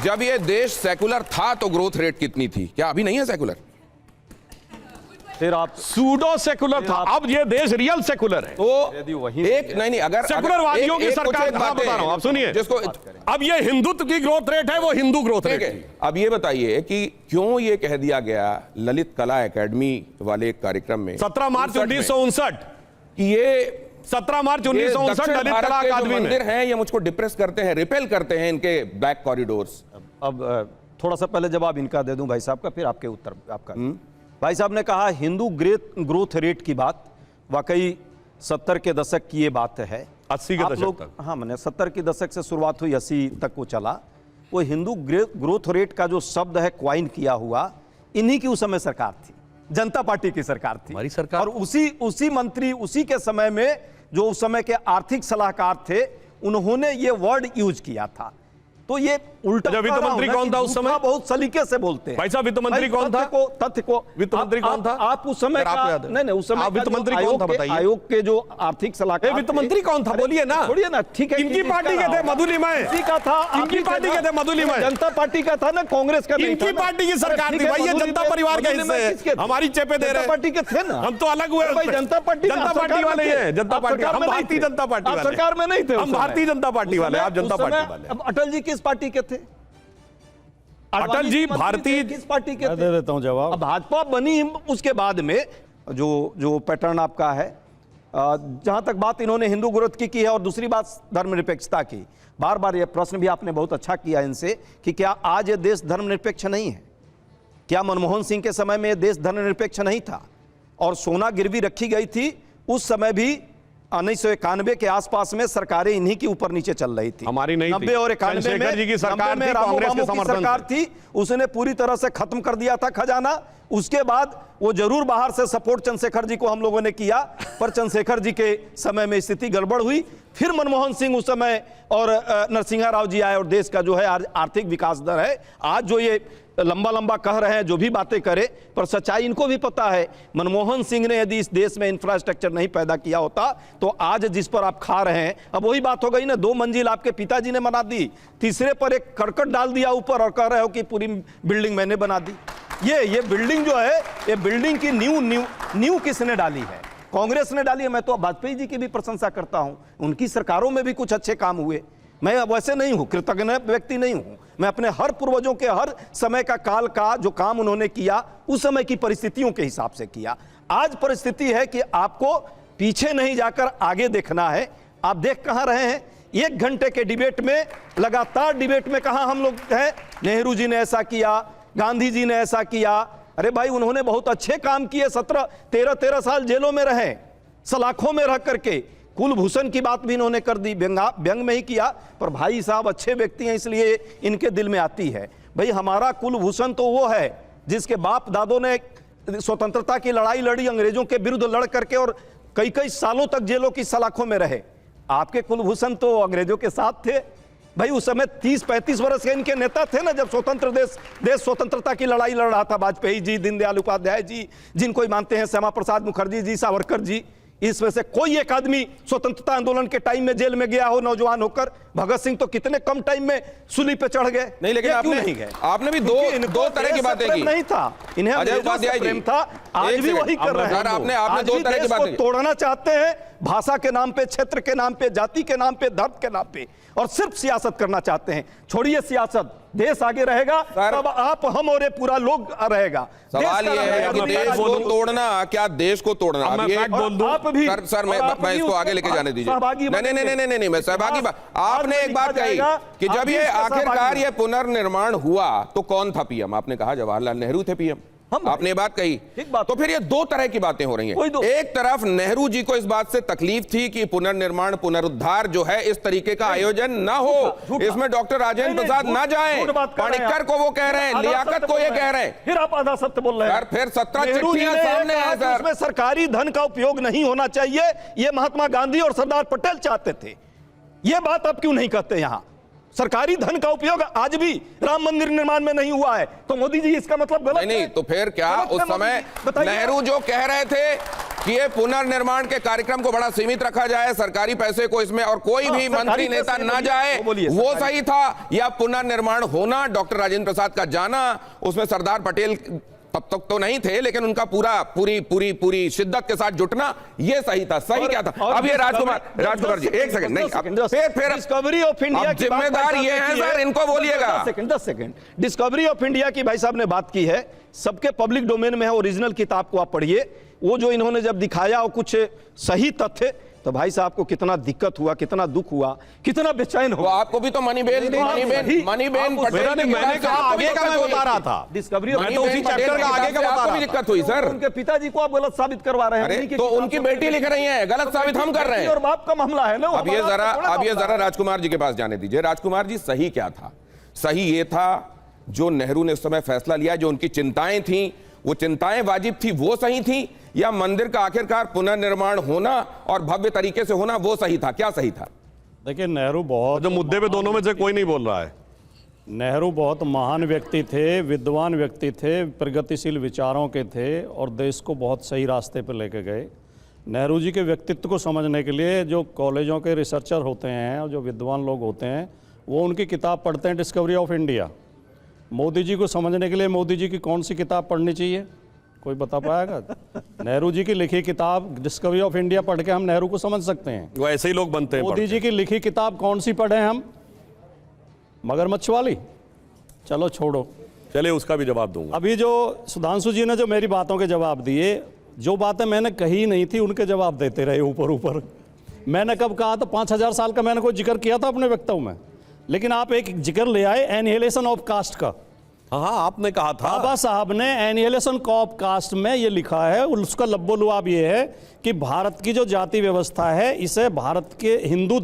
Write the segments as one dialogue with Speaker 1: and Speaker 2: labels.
Speaker 1: जब ये देश सेकुलर था तो ग्रोथ रेट कितनी थी? क्या अभी नहीं है सेकुलर?
Speaker 2: फिर आप
Speaker 3: सूडो सेकुलर था, अब ये देश रियल सेकुलर है।
Speaker 1: तो
Speaker 2: वही
Speaker 1: एक नहीं अगर
Speaker 3: सेकुलरवादियों की सरकार, हाँ बता रहा हूं, आप सुनिए,
Speaker 1: जिसको
Speaker 3: अब ये हिंदुत्व की ग्रोथ रेट है, वो हिंदू ग्रोथ रेट है।
Speaker 1: अब ये बताइए कि क्यों ये कह दिया गया ललित कला एकेडमी वाले कार्यक्रम में
Speaker 3: 17 मार्च 1959
Speaker 1: कि ये
Speaker 3: 17 मार्च 1959 ललित कला अकादमी
Speaker 1: मंदिर हैं, ये मुझको डिप्रेस करते हैं, रिपेल करते हैं इनके ब्लैक कॉरिडोर्स।
Speaker 2: अब थोड़ा सा पहले जवाब इनका दे दूं भाई साहब का, फिर आपके उत्तर आपका। भाई साहब ने कहा हिंदू ग्रोथ रेट की बात, वाकई 70 के दशक की ये बात है।
Speaker 3: 80 के दशक तक,
Speaker 2: हाँ मैंने 70 के दशक से शुरुआत हुई, 80 तक वो चला। वो हिंदू ग्रोथ रेट का जो शब्द है क्वाइन किया हुआ, इन्हीं की उस समय सरकार थी, जनता पार्टी की सरकार थी,
Speaker 3: हमारी सरकार।
Speaker 2: और उसी मंत्री उसी के समय में जो उस समय के आर्थिक सलाहकार थे, उन्होंने ये वर्ड यूज किया था। तो ये उल्टा
Speaker 3: वित्त मंत्री कौन था उस समय?
Speaker 2: बहुत सलीके से बोलते हैं
Speaker 3: भाई साहब, वित्त मंत्री कौन था?
Speaker 2: तथ्य को
Speaker 3: वित्त मंत्री कौन था?
Speaker 2: आप उस समय नहीं उस समय
Speaker 3: वित्त मंत्री कौन था बताइए?
Speaker 2: आयोग के जो आर्थिक सलाहकार,
Speaker 3: वित्त मंत्री कौन था बोलिए ना?
Speaker 2: बोलिए ना, ठीक है।
Speaker 3: इनकी पार्टी के थे मधुलिमाय,
Speaker 2: इसी का था,
Speaker 3: इनकी पार्टी के थे मधुलिमाय,
Speaker 2: जनता पार्टी का था ना, कांग्रेस का नहीं था।
Speaker 3: इनकी पार्टी की सरकार थी भाई, ये जनता परिवार का हिस्सा है, हमारी चेपे दे रहे हैं।
Speaker 2: पार्टी के थे ना,
Speaker 3: हम तो अलग हुए
Speaker 2: भाई, जनता पार्टी
Speaker 3: वाले हैं, जनता पार्टी, हम भारतीय जनता पार्टी वाले,
Speaker 2: सरकार में नहीं थे,
Speaker 3: हम भारतीय जनता पार्टी वाले, आप जनता पार्टी वाले।
Speaker 2: अब अटल जी किस पार्टी के थे?
Speaker 3: अटल जी भारतीय
Speaker 2: किस पार्टी के थे?
Speaker 3: दे देता हूं जवाब।
Speaker 2: अब भाजपा बनी उसके बाद में जो पैटर्न आपका है, जहां तक बात इन्होंने हिंदू ग्रोथ की है, और दूसरी बात धर्मनिरपेक्षता की। बार बार यह प्रश्न भी आपने बहुत अच्छा किया इनसे कि क्या आज ये देश धर्मनिरपेक्ष नहीं है? क्या मनमोहन सिंह के समय में यह देश धर्मनिरपेक्ष नहीं था? और सोना गिरवी रखी गई थी उस समय भी 1991 के आसपास में सरकारें इन्हीं के ऊपर नीचे चल रही थी।
Speaker 3: हमारी नहीं
Speaker 2: 90 और 91
Speaker 3: चंद्रशेखर जी की सरकार थी, कांग्रेस के समर्थन
Speaker 2: सरकार थी, उसने पूरी तरह से खत्म कर दिया था खजाना। उसके बाद वो जरूर बाहर से सपोर्ट चंद्रशेखर जी को हम लोगों ने किया, पर चंद्रशेखर जी के समय में स्थिति गड़बड़ हुई। फिर मनमोहन सिंह उस समय और नरसिंहा राव जी आए, और देश का जो है आर्थिक विकास दर है आज जो ये लंबा लंबा कह रहे हैं, जो भी बातें करें, पर सच्चाई इनको भी पता है। मनमोहन सिंह ने यदि इस देश में इंफ्रास्ट्रक्चर नहीं पैदा किया होता तो आज जिस पर आप खा रहे हैं, अब वही बात हो गई ना, 2 मंजिल आपके पिताजी ने बना दी, तीसरे पर एक करकट डाल दिया ऊपर और कह रहे हो कि पूरी बिल्डिंग मैंने बना दी। ये बिल्डिंग जो है, ये बिल्डिंग की न्यू किसने डाली है? कांग्रेस ने डाली है। मैं तो वाजपेयी जी की भी प्रशंसा करता हूं, उनकी सरकारों में भी कुछ अच्छे काम हुए। मैं वैसे नहीं हूं, कृतज्ञ व्यक्ति नहीं हूं, मैं अपने हर पूर्वजों के हर समय का काल का जो काम उन्होंने किया उस समय की परिस्थितियों के हिसाब से किया। आज परिस्थिति है कि आपको पीछे नहीं जाकर आगे देखना है। आप देख कहां रहे हैं? 1 घंटे के डिबेट में, लगातार डिबेट में कहां हम लोग हैं? नेहरू जी ने ऐसा किया, गांधी जी ने ऐसा किया। अरे भाई, उन्होंने बहुत अच्छे काम किए, 13 साल जेलों में रहे, सलाखों में रह करके। कुलभूषण की बात भी इन्होंने कर दी, व्यंग में ही किया, पर भाई साहब अच्छे व्यक्ति हैं इसलिए इनके दिल में आती है। भाई हमारा कुलभूषण तो वो है जिसके बाप दादों ने स्वतंत्रता की लड़ाई लड़ी, अंग्रेजों के विरुद्ध लड़ करके, और कई सालों तक जेलों की सलाखों में रहे। आपके कुलभूषण तो अंग्रेजों के साथ थे भाई, उस समय 30-35 वर्ष के इनके नेता थे ना, जब स्वतंत्र देश स्वतंत्रता की लड़ाई लड़ रहा था। वाजपेयी जी, दीनदयाल उपाध्याय जी, जिनको मानते हैं, श्यामा प्रसाद मुखर्जी जी, सावरकर जी, इसमें से कोई एक आदमी स्वतंत्रता आंदोलन के टाइम में जेल में गया हो नौजवान होकर? भगत सिंह तो कितने कम टाइम में सूली पे चढ़ गए।
Speaker 1: नहीं, लेकिन आपने भी दो तरह की बातें की।
Speaker 2: नहीं था इन्हें,
Speaker 1: अजय उपाध्याय
Speaker 2: प्रेम था, आज भी वही कर रहे हैं।
Speaker 1: आपने 2 तरह की बातें की।
Speaker 2: तोड़ना चाहते हैं भाषा के नाम पे, क्षेत्र के नाम पे, जाति के नाम पे, धर्म के नाम पे, और सिर्फ सियासत करना चाहते हैं। छोड़िए सियासत, देश आगे रहेगा तब आप, हम और ये पूरा लोग रहेगा।
Speaker 1: सवाल ये है कि देश को तोड़ना, क्या देश को तोड़ना?
Speaker 2: आप भी
Speaker 1: सर मैं इसको आगे लेके जाने दीजिए। नहीं, मैं सहभागी। आपने एक बात कही कि जब ये आखिरकार ये पुनर्निर्माण हुआ तो कौन था पीएम? आपने कहा जवाहरलाल नेहरू थे पीएम। आपने ये बात कही, तो फिर ये 2 तरह की बातें हो रही हैं। एक तरफ नेहरू जी को इस बात से तकलीफ थी कि पुनर्निर्माण, पुनरुद्धार जो है इस तरीके का आयोजन ना हो, इसमें डॉक्टर राजेंद्र प्रसाद ना जाएं। पाणिक्कर को वो कह रहे हैं, लियाकत को ये कह रहे हैं,
Speaker 2: फिर आप आधा सत्य बोल रहे हैं।
Speaker 1: फिर 17 चिट्ठियां सामने हैं सर।
Speaker 2: इसमें सरकारी धन का उपयोग नहीं होना चाहिए, ये महात्मा गांधी और सरदार पटेल चाहते थे। ये बात आप क्यों नहीं कहते? यहां सरकारी धन का उपयोग आज भी राम मंदिर निर्माण में नहीं हुआ है, तो मोदी जी इसका मतलब गलत
Speaker 1: नहीं, तो फिर क्या उस समय नेहरू जो कह रहे थे कि ये पुनर्निर्माण के कार्यक्रम को बड़ा सीमित रखा जाए, सरकारी पैसे को इसमें और कोई भी मंत्री नेता ना जाए, वो सही था? या पुनर्निर्माण होना, डॉक्टर राजेंद्र प्रसाद का जाना, उसमें सरदार पटेल तब तक तो नहीं थे लेकिन उनका पूरी शिद्दत के साथ जुटना, ये सही था? सही क्या था? अब ये राजकुमार जी एक सेकंड, नहीं फिर
Speaker 2: डिस्कवरी ऑफ इंडिया की
Speaker 1: जिम्मेदार ये है सर, इनको बोलिएगा।
Speaker 2: 10 सेकंड। डिस्कवरी ऑफ इंडिया की भाई साहब ने बात की है, सबके पब्लिक डोमेन में है, ओरिजिनल किताब को आप पढ़िए। वो जो इन्होंने जब दिखाया और कुछ सही तथ्य, तो भाई साहब को कितना दिक्कत हुआ, कितना दुख हुआ, कितना बेचैन हुआ।
Speaker 1: आपको भी तो मनीबेन पटेल
Speaker 3: मैंने कहा आगे का मैं बता रहा था,
Speaker 2: डिस्कवरी
Speaker 3: मैं तो उसी चैप्टर का आगे का बता रहा था।
Speaker 1: दिक्कत हुई सर,
Speaker 2: उनके पिताजी को आप गलत साबित करवा रहे हैं।
Speaker 1: तो उनकी बेटी लिख रही है, गलत साबित हम कर रहे हैं,
Speaker 2: और बाप का मामला है ना।
Speaker 1: अब ये जरा राजकुमार जी के पास जाने दीजिए। राजकुमार जी, सही क्या था? सही ये था जो नेहरू ने उस समय फैसला लिया, जो उनकी चिंताएं थी, वो चिंताएं वाजिब थी, वो सही थी? या मंदिर का आखिरकार पुनर्निर्माण होना और भव्य तरीके से होना वो सही था? क्या सही था?
Speaker 4: देखिए, नेहरू बहुत,
Speaker 3: जो मुद्दे पे दोनों में से कोई नहीं बोल रहा है।
Speaker 4: नेहरू बहुत महान व्यक्ति थे, विद्वान व्यक्ति थे, प्रगतिशील विचारों के थे और देश को बहुत सही रास्ते पर लेके गए। नेहरू जी के व्यक्तित्व को समझने के लिए जो कॉलेजों के रिसर्चर होते हैं और जो विद्वान लोग होते हैं, वो उनकी किताब पढ़ते हैं, discovery of India. Modi ji को समझने के लिए मोदी जी की कौन सी किताब पढ़नी चाहिए? कोई बता पाएगा? नेहरू जी की लिखी किताब डिस्कवरी ऑफ इंडिया पढ़ के हम नेहरू को समझ सकते हैं।
Speaker 3: वो ऐसे ही लोग बनते हैं।
Speaker 4: मोदी जी की लिखी किताब कौन सी पढ़े हम? मगरमच्छ वाली? चलो छोड़ो,
Speaker 3: चले उसका भी जवाब दूंगा।
Speaker 4: अभी जो सुधांशु जी ने जो मेरी बातों के जवाब दिए, जो बातें मैंने कही नहीं थी उनके जवाब देते रहे ऊपर ऊपर। मैंने कब कहा था? 5000 साल का मैंने कोई जिक्र किया था अपने वक्तव्य में, लेकिन आप एक जिक्र ले आए एनिहिलेशन ऑफ कास्ट का।
Speaker 3: हाँ, आपने कहा था।
Speaker 4: बाबा साहब ने एनिहिलेशन ऑफ कास्ट में ये लिखा है, उसका लब्बो लुआब ये है कि भारत की जो जाति व्यवस्था है, इसे भारत के हिंदू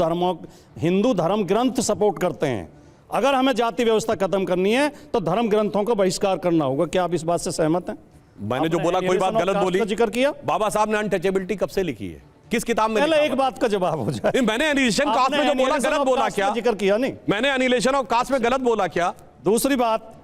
Speaker 4: धर्म ग्रंथ सपोर्ट करते हैं। अगर हमें जाति व्यवस्था खत्म करनी है तो धर्म ग्रंथों का बहिष्कार करना होगा। क्या आप इस बात से सहमत हैं?
Speaker 3: मैंने जो बोला कोई बात गलत बोली?
Speaker 4: जिक्र किया।
Speaker 3: बाबा साहब ने अनटचेबिलिटी कब से लिखी है? किस किताब में?
Speaker 4: पहले एक बात का जवाब हो जाए।
Speaker 3: मैंने एनिहिलेशन कास्ट में जो बोला गलत बोला क्या?
Speaker 4: जिक्र किया नहीं
Speaker 3: मैंने एनिहिलेशन ऑफ कास्ट में गलत बोला क्या?
Speaker 4: दूसरी बात,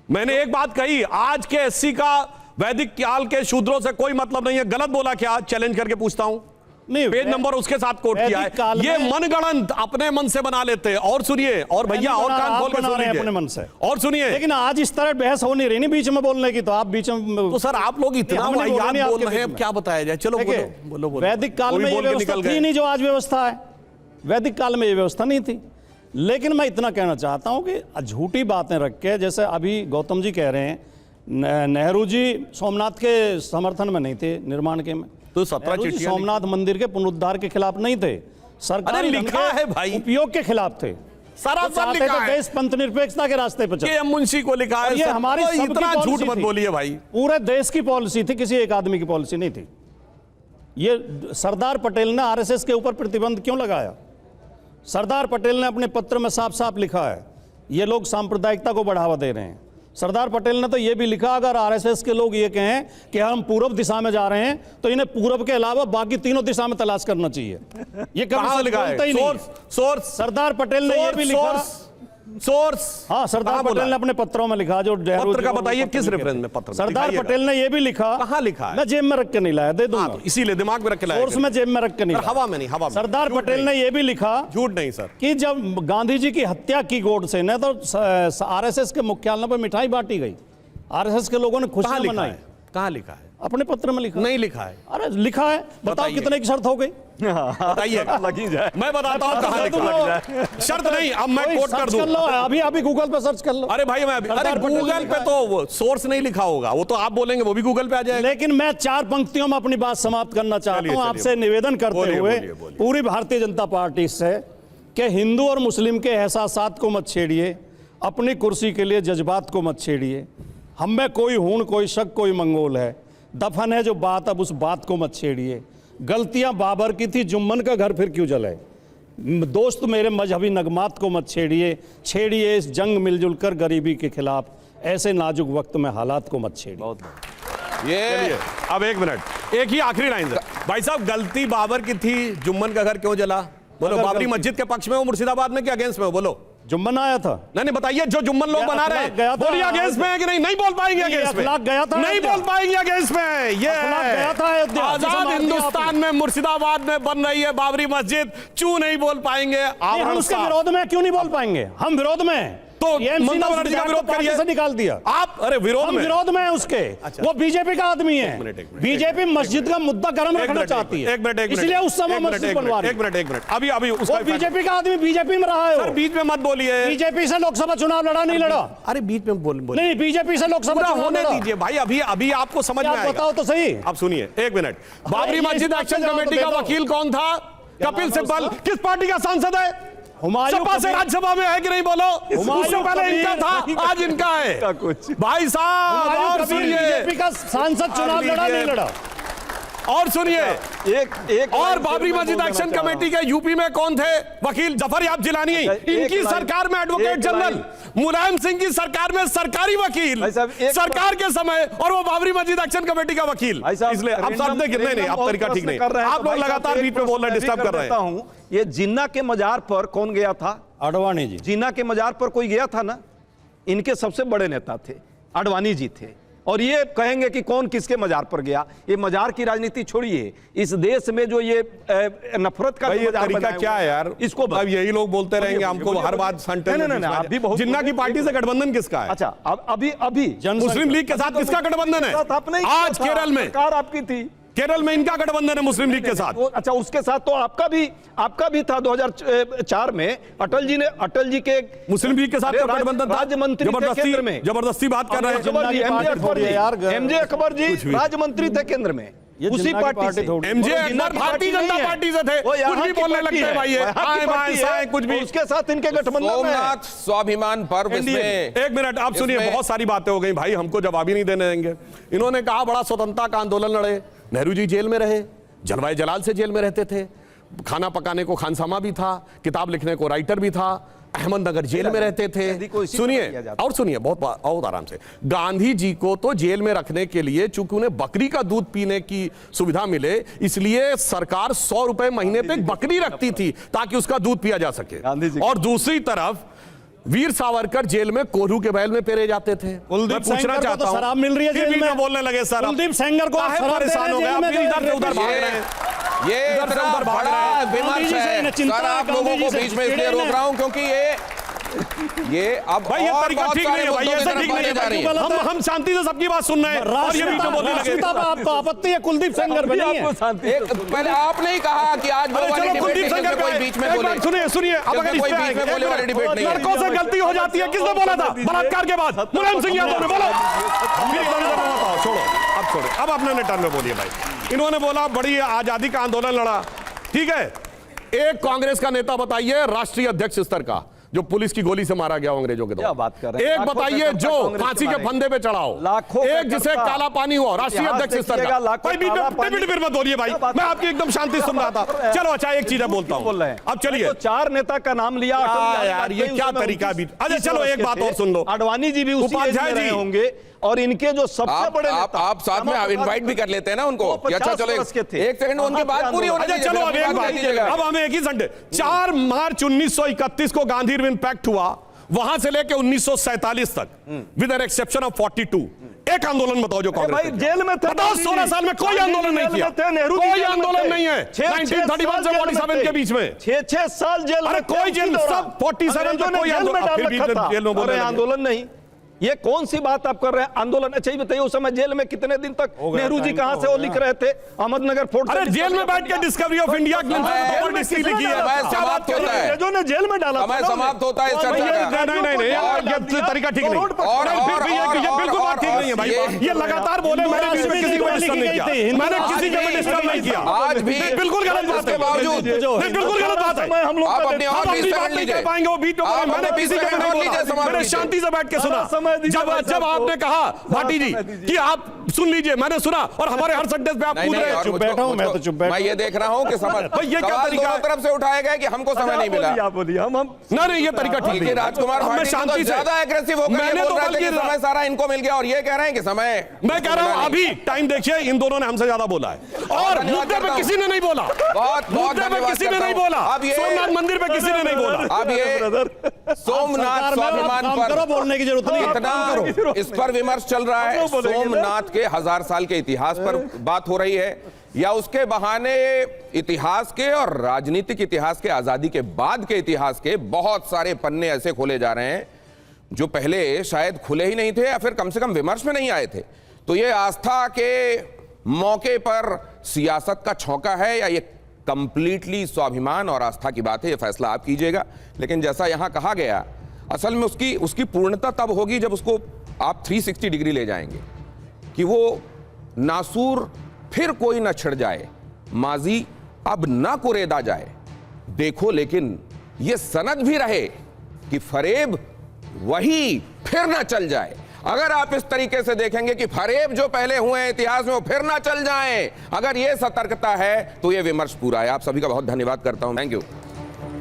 Speaker 3: मैंने एक बात कही, आज के एससी का वैदिक काल के शूद्रों से कोई मतलब नहीं है। गलत बोला क्या? चैलेंज करके पूछता हूं।
Speaker 4: नहीं,
Speaker 3: पेज नंबर उसके साथ कोट किया है। ये मनगढ़ंत अपने मन से बना लेते हैं। और सुनिए, और भैया और कान खोल के सुन लीजिए
Speaker 4: अपने मन से,
Speaker 3: और सुनिए।
Speaker 4: लेकिन आज इस तरह बहस हो नहीं रही नहीं बीच में बोलने की, तो आप बीच में
Speaker 3: तो सर आप लोग इतना वाहियात बोल रहे हैं, क्या बताया जाए? चलो बोलो।
Speaker 4: वैदिक काल में ये व्यवस्था थी नहीं जो आज व्यवस्था है। वैदिक काल में ये व्यवस्था नहीं थी। लेकिन मैं इतना कहना चाहता हूं कि झूठी बातें रख के, जैसे अभी गौतम जी कह रहे हैं, नेहरू जी सोमनाथ के समर्थन में नहीं थे निर्माण के में,
Speaker 3: तो 17 चिट्ठियां
Speaker 4: सोमनाथ मंदिर के पुनरुद्धार के खिलाफ नहीं थे, सरकारी
Speaker 3: लिखा है भाई,
Speaker 4: उपयोग के खिलाफ थे।
Speaker 3: सारा सब लिखा है।
Speaker 4: देश पंथ निरपेक्षता के रास्ते पर चले।
Speaker 3: ये मुंशी को लिखा है।
Speaker 4: ये हमारी
Speaker 3: इतना झूठ मत बोलिए भाई।
Speaker 4: पूरे देश की पॉलिसी थी, किसी एक आदमी की पॉलिसी नहीं थी। ये सरदार पटेल ने आरएसएस के ऊपर प्रतिबंध क्यों लगाया? सरदार पटेल ने अपने पत्र में साफ साफ लिखा है, ये लोग सांप्रदायिकता को बढ़ावा दे रहे हैं। सरदार पटेल ने तो ये भी लिखा, अगर आरएसएस के लोग ये कहें कि हम पूर्व दिशा में जा रहे हैं तो इन्हें पूर्व के अलावा बाकी तीनों दिशा में तलाश करना चाहिए। ये कहां लिखा है?
Speaker 3: सोर्स
Speaker 4: सरदार पटेल ने ये भी लिखा।
Speaker 3: सोर्स,
Speaker 4: हाँ, सरदार पटेल ने अपने पत्रों में लिखा, जो
Speaker 3: पत्र का बताइए किस रेफरेंस में पत्र?
Speaker 4: सरदार पटेल ने ये भी लिखा।
Speaker 3: कहां लिखा है?
Speaker 4: मैं जेब में रख के नहीं लाया, दे दूंगा।
Speaker 3: तो इसीलिए दिमाग में रख के लाया।
Speaker 4: सोर्स में जेब में रख के नहीं,
Speaker 3: हवा में नहीं, हवा में।
Speaker 4: सरदार पटेल ने ये भी लिखा,
Speaker 3: झूठ नहीं सर,
Speaker 4: कि जब गांधी जी की हत्या की गोडसे ने, तो आरएसएस के मुख्यालयों पर मिठाई बांटी गई, आरएसएस के लोगों ने खुशियां मनाई।
Speaker 3: कहां लिखा है?
Speaker 4: अपने पत्र में लिखा।
Speaker 3: नहीं लिखा है।
Speaker 4: अरे लिखा है, बताओ कितने की शर्त हो गई?
Speaker 3: बताइए। मैं बताता हूं कहां लिखा है। शर्त नहीं, अब मैं कोट कर दूं।
Speaker 4: अभी गूगल पे सर्च कर लो।
Speaker 3: अरे भाई मैं अरे गूगल पे तो सोर्स नहीं लिखा होगा, वो तो आप बोलेंगे वो भी गूगल पे आ जाएगा।
Speaker 4: लेकिन मैं 4 पंक्तियों में अपनी बात समाप्त करना चाहता हूं, आपसे निवेदन करते हुए पूरी भारतीय जनता पार्टी से, कि हिंदू और मुस्लिम के एहसासात को मत छेड़िए, अपनी कुर्सी के लिए जज्बात को मत छेड़िए। हम में कोई हूण, कोई शक, कोई मंगोल है, दफन है जो बात, अब उस बात को मत छेड़िए। गलतियां बाबर की थी, जुम्मन का घर फिर क्यों जलाए? दोस्त मेरे मजहबी नगमात को मत छेड़िए इस जंग मिलजुल कर गरीबी के खिलाफ, ऐसे नाजुक वक्त में हालात को मत छेड़िए।
Speaker 3: ये अब 1 मिनट, एक ही आखिरी लाइन है भाई साहब। गलती बाबर की थी, जुम्मन का घर क्यों जला? बोलो। बाबरी मस्जिद के पक्ष में हो मुर्शिदाबाद में, क्या अगेंस्ट में हो? बोलो।
Speaker 4: जुम्मन आया था।
Speaker 3: नहीं बताइए, जो जुम्मन लोग बना रहे हैं बोलिए अगेंस्ट में है कि नहीं? नहीं बोल पाएंगे अगेंस्ट में,
Speaker 4: गया था,
Speaker 3: नहीं बोल पाएंगे अगेंस्ट में। ये
Speaker 4: गया था अयोध्या।
Speaker 3: आजाद हिंदुस्तान में मुर्शिदाबाद में बन रही है बाबरी मस्जिद, चू नहीं बोल पाएंगे।
Speaker 4: हम उसके विरोध में क्यों नहीं बोल पाएंगे? हम विरोध में
Speaker 3: तो ममता बनर्जी का विरोध करिए,
Speaker 4: से निकाल दिया
Speaker 3: आप। अरे विरोध में,
Speaker 4: विरोध में है उसके। अच्छा। वो बीजेपी का आदमी है। बीजेपी मस्जिद का मुद्दा गर्म रखना चाहती है, इसलिए उस समय मस्जिद बनवा रही है।
Speaker 3: एक मिनट अभी उसका
Speaker 4: बीजेपी का आदमी बीजेपी में रहा है।
Speaker 3: सर बीच में मत बोलिए।
Speaker 4: बीजेपी से लोकसभा चुनाव लड़ा नहीं लड़ा?
Speaker 3: अरे बीच में बोल
Speaker 4: नहीं, बीजेपी से लोकसभा चुनाव
Speaker 3: होने दीजिए भाई, अभी आपको समझ में आएगा।
Speaker 4: बताओ तो सही।
Speaker 3: आप सुनिए एक मिनट। बाबरी मस्जिद एक्शन कमेटी का वकील कौन था? कपिल सिब्बल। किस पार्टी का सांसद है? सपा से राज्यसभा में है कि नहीं? बोलो। उससे पहले इनका था, आज इनका है। भाई साहब और सुनिए,
Speaker 4: बीजेपी का सांसद चुनाव लड़ा नहीं लड़ा?
Speaker 3: और सुनिए
Speaker 2: एक
Speaker 3: और बाबरी मस्जिद एक्शन कमेटी के यूपी में कौन थे वकील? जफर याब जिलानी। इनकी सरकार में एडवोकेट जनरल, मुलायम सिंह की सरकार में सरकारी वकील सरकार के समय, और वो बाबरी मस्जिद एक्शन कमेटी का वकील। इसलिए आप सब कितने नहीं, आप तरीका ठीक नहीं, आप लोग लगातार बीच में बोल रहे, डिस्टर्ब कर रहे हैं।
Speaker 2: ये जिन्ना के मजार पर कौन गया था?
Speaker 4: आडवाणी जी।
Speaker 2: जिन्ना के मजार पर कोई गया था ना? इनके सबसे बड़े नेता थे, आडवाणी जी थे। और ये कहेंगे कि कौन किसके मजार पर गया? ये मजार की राजनीति छोड़िए, इस देश में जो ये नफरत का
Speaker 3: तरीका क्या है यार? इसको अब यही लोग बोलते रहेंगे, हमको हर बात जिन्ना की पार्टी से गठबंधन किसका है?
Speaker 2: अच्छा, अभी
Speaker 3: मुस्लिम लीग के साथ किसका गठबंधन है? आज केरल में
Speaker 2: सरकार आपकी थी,
Speaker 3: केरल में इनका गठबंधन है मुस्लिम लीग के साथ।
Speaker 2: अच्छा, उसके साथ तो आपका भी था 2004 में। अटल जी के
Speaker 3: मुस्लिम लीग के साथ गठबंधन था।
Speaker 2: राज्य मंत्री थे केंद्र में।
Speaker 3: जबरदस्ती बात कर रहे हैं।
Speaker 2: एमजे अकबर जी राज्य मंत्री थे केंद्र में, उसी पार्टी से।
Speaker 3: एमजे अकबर भारतीय जनता पार्टी से थे, कुछ भी बोलने लगते हैं भाई, ये कुछ भी।
Speaker 2: उसके साथ इनके गठबंधन में
Speaker 1: सोमनाथ स्वाभिमान पर्व इसमें।
Speaker 3: एक मिनट आप सुनिए, बहुत सारी बातें हो गई भाई, हमको जवाब ही नहीं देने देंगे। इन्होंने कहा बड़ा स्वतंत्रता का आंदोलन लड़े, नेहरू जी जेल में रहे, जलवायु जलाल से जेल में रहते थे, खाना पकाने को खानसामा भी था, किताब लिखने को राइटर भी था, अहमदनगर जेल में रहते थे। सुनिए और सुनिए बहुत आराम से। गांधी जी को तो जेल में रखने के लिए चूंकि उन्हें बकरी का दूध पीने की सुविधा मिले, इसलिए सरकार 100 रुपए महीने पे बकरी रखती थी ताकि उसका दूध पिया जा सके। और दूसरी तरफ वीर सावरकर जेल में कोल्हू के बैल में पेरे जाते थे।
Speaker 4: कुलदीप सेंगर को तो शराब मिल रही है जेल में,
Speaker 3: बोलने लगे सर।
Speaker 4: कुलदीप सेंगर को
Speaker 3: परेशान हो गए, इधर से उधर भाग रहे हैं।
Speaker 1: ये इतना बड़ा विमर्श है सर, आप लोगों को बीच में इसलिए रोक रहा हूं क्योंकि ये अब
Speaker 3: भाई ये तरीका ठीक नहीं है भाई, ऐसा ठीक नहीं है। हम शांति से सबकी बात सुन रहे हैं और ये बीच में बोलने लगे।
Speaker 4: आपको आपत्ति है कुलदीप सेंगर पे नहीं है?
Speaker 1: पहले आपने ही कहा कि आज वो वाली डिबेट नहीं, कोई बीच में बोले।
Speaker 3: सुनिए अब अगर
Speaker 1: कोई बीच में बोले वाली डिबेट नहीं है।
Speaker 3: लड़कों से गलती हो जाती है, किसने बोला था बलात्कार के बाद? मुलायम सिंह यादव ने बोला। छोड़ो अब छोड़ो, अब अपने टर्न में बोलिए भाई। इन्होंने बोला बड़ी आजादी का आंदोलन लड़ा, ठीक है। एक कांग्रेस का नेता बताइए, राष्ट्रीय अध्यक्ष स्तर का, जो पुलिस की गोली से मारा गया अंग्रेजों के
Speaker 2: क्या बात कर रहे हैं?
Speaker 3: एक बताइए जो फांसी के फंदे पे चढ़ाओ, एक जिसे काला पानी हुआ, राष्ट्रीय अध्यक्ष स्तर का। कोई बीच मत बोलिए भाई, मैं आपकी एकदम शांति सुन रहा था। चलो अच्छा एक चीज बोलता हूं, अब चलिए।
Speaker 2: 4 नेता का नाम लिया
Speaker 3: यार, ये क्या तरीका भी। अच्छा चलो एक बात और सुन लो,
Speaker 2: आडवाणी जी भी उपाध्याय जी होंगे, और इनके जो सबसे बड़े नेता,
Speaker 1: आप साथ में इनवाइट भी कर लेते हैं ना उनको। अच्छा चलो एक सेकंड उनकी बात पूरी होने दीजिए।
Speaker 3: चलो अब हमें एक ही संडे 4 मार्च 1931 को गांधी इरविन पैक्ट हुआ, वहां से लेके 1947 तक विद एन एक्सेप्शन ऑफ 42 एक आंदोलन बताओ जो कांग्रेस
Speaker 2: जेल में थे।
Speaker 3: 16 साल में कोई आंदोलन नहीं किया, कोई आंदोलन नहीं है। 1931 से 47 के बीच में
Speaker 2: 6 साल जेल।
Speaker 3: अरे कोई जेल, सब 47 तो कोई
Speaker 2: आंदोलन नहीं। ये कौन सी बात आप कर रहे हैं? आंदोलन। अच्छा ये बताइए, उस समय जेल में कितने दिन तक नेहरू जी कहां से वो लिख रहे थे? अहमदनगर फोर्ट।
Speaker 3: अरे जेल में बैठ के डिस्कवरी ऑफ इंडिया लिखी है।
Speaker 1: समाप्त होता है,
Speaker 2: जो ने जेल में डाला,
Speaker 1: समय समाप्त होता है।
Speaker 3: नहीं तरीका ठीक नहीं, बिल्कुल बात ठीक नहीं है भाई। ये लगातार बोले, मैंने किसी को डिस्टर्ब नहीं किया, मैंने किसी को डिस्टर्ब नहीं किया।
Speaker 1: आज भी
Speaker 3: बिल्कुल गलत बात है, बावजूद बिल्कुल गलत बात है।
Speaker 1: हम लोग अपनी बात नहीं कर पाएंगे,
Speaker 3: वो बीच में मैंने किसी को शांति से बैठ के सुना। जब आपने कहा भाटी जी कि आप सुन लीजिए, मैंने सुना और हमारे हर संदेश पे आप कूद रहे हैं।
Speaker 4: चुप बैठा हूं, मैं तो चुप बैठा।
Speaker 1: मैं ये देख रहा हूं कि
Speaker 3: ये क्या तरीका है?
Speaker 1: तरफ से उठाया गया कि हमको समय नहीं मिला।
Speaker 2: आप बोलिए, हम
Speaker 3: नहीं, ये तरीका ठीक है।
Speaker 1: राजकुमार
Speaker 3: मैं शांति से
Speaker 1: ज्यादा एग्रेसिव होकर
Speaker 3: मैंने तो बल्कि
Speaker 1: समय सारा इनको मिल गया और ये कह रहे हैं कि समय,
Speaker 3: मैं कह रहा हूं अभी टाइम देखिए, इन दोनों ने हमसे ज्यादा बोला है और मुद्दे पे किसी ने नहीं बोला। मुद्दे पे किसी ने नहीं बोला। अब सोमनाथ मंदिर पे किसी ने नहीं बोला।
Speaker 1: अब ये सोमनाथ स्वाभिमान पर
Speaker 4: बोलने की जरूरत नहीं,
Speaker 1: इतना इस पर विमर्श चल रहा है। सोमनाथ के 1000 साल के इतिहास पर बात हो रही है या उसके बहाने इतिहास के और राजनीतिक इतिहास के, आजादी के बाद के इतिहास के बहुत सारे पन्ने ऐसे खोले जा रहे हैं जो पहले शायद खुले ही नहीं थे या फिर कम से कम विमर्श में नहीं आए थे। तो ये आस्था के मौके पर सियासत का छौंका है या ये कंप्लीटली स्वाभिमान और आस्था की बात है, ये फैसला आप कीजिएगा। लेकिन जैसा यहां कहा गया, असल में उसकी पूर्णता तब होगी जब उसको आप 360 डिग्री ले जाएंगे कि वो नासूर फिर कोई न छिड़ जाए, माजी अब ना कुरेदा जाए। देखो लेकिन ये सनद भी रहे कि फरेब वही फिर ना चल जाए। अगर आप इस तरीके से देखेंगे कि फरेब जो पहले हुए हैं इतिहास में वो फिर ना चल जाएं, अगर ये सतर्कता है तो ये विमर्श पूरा है। आप सभी का बहुत धन्यवाद करता हूं। Thank you.